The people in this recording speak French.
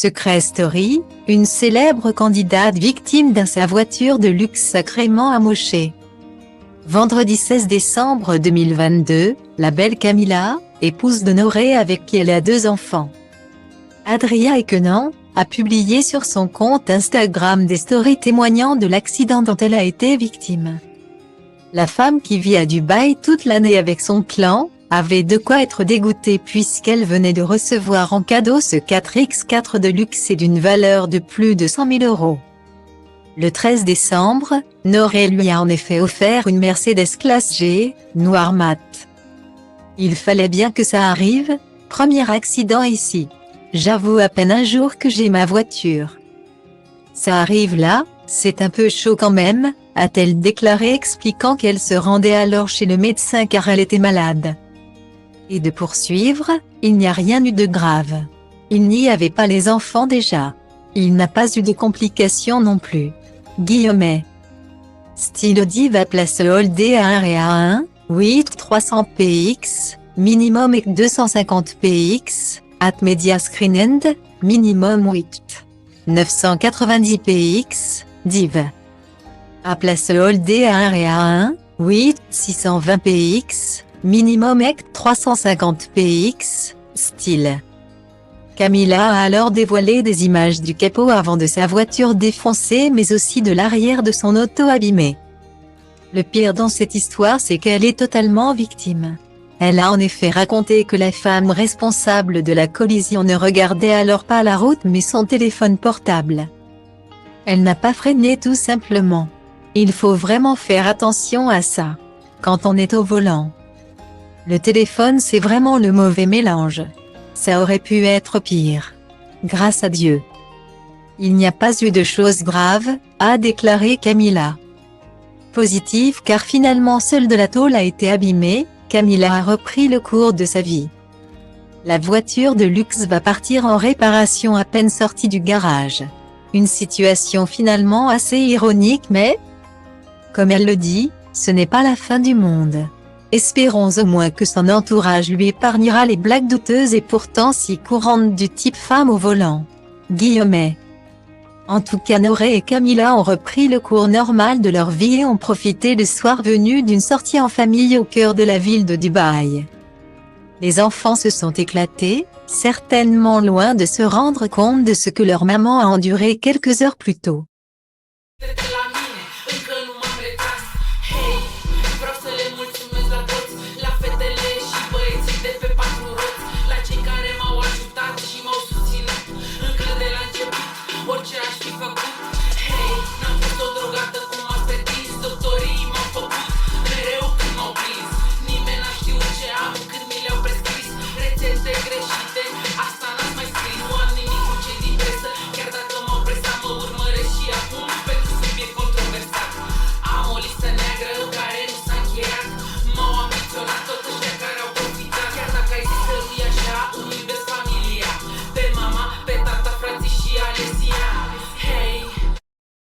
Secret Story, une célèbre candidate victime d'un sa voiture de luxe sacrément amochée. Vendredi 16 décembre 2022, la belle Camilla, épouse d'Honoré avec qui elle a 2 enfants, Adria et Kenan, a publié sur son compte Instagram des stories témoignant de l'accident dont elle a été victime. La femme qui vit à Dubaï toute l'année avec son clan, avait de quoi être dégoûtée puisqu'elle venait de recevoir en cadeau ce 4x4 de luxe et d'une valeur de plus de 100 000 €. Le 13 décembre, Honoré lui a en effet offert une Mercedes classe G, noir mat. Il fallait bien que ça arrive, premier accident ici. J'avoue à peine un jour que j'ai ma voiture. Ça arrive là, c'est un peu chaud quand même, a-t-elle déclaré expliquant qu'elle se rendait alors chez le médecin car elle était malade. Et de poursuivre, il n'y a rien eu de grave. Il n'y avait pas les enfants déjà. Il n'a pas eu de complications non plus. Guillemets. Style Diva place Holdé à 1 et à 1, 8 300 px, minimum et 250 px, at Media Screen End, minimum 8 990 px, div. À place Holdé à 1 et à 1, 8 620 px, minimum et 350 px, style. Camilla a alors dévoilé des images du capot avant de sa voiture défoncée mais aussi de l'arrière de son auto abîmée. Le pire dans cette histoire c'est qu'elle est totalement victime. Elle a en effet raconté que la femme responsable de la collision ne regardait alors pas la route mais son téléphone portable. Elle n'a pas freiné tout simplement. Il faut vraiment faire attention à ça. Quand on est au volant. Le téléphone c'est vraiment le mauvais mélange. Ça aurait pu être pire. Grâce à Dieu. Il n'y a pas eu de choses graves, a déclaré Camilla. Positif car finalement seule de la tôle a été abîmée, Camilla a repris le cours de sa vie. La voiture de luxe va partir en réparation à peine sortie du garage. Une situation finalement assez ironique mais, comme elle le dit, ce n'est pas la fin du monde. Espérons au moins que son entourage lui épargnera les blagues douteuses et pourtant si courantes du type femme au volant. Guillemets. En tout cas Honoré et Camilla ont repris le cours normal de leur vie et ont profité le soir venu d'une sortie en famille au cœur de la ville de Dubaï. Les enfants se sont éclatés, certainement loin de se rendre compte de ce que leur maman a enduré quelques heures plus tôt.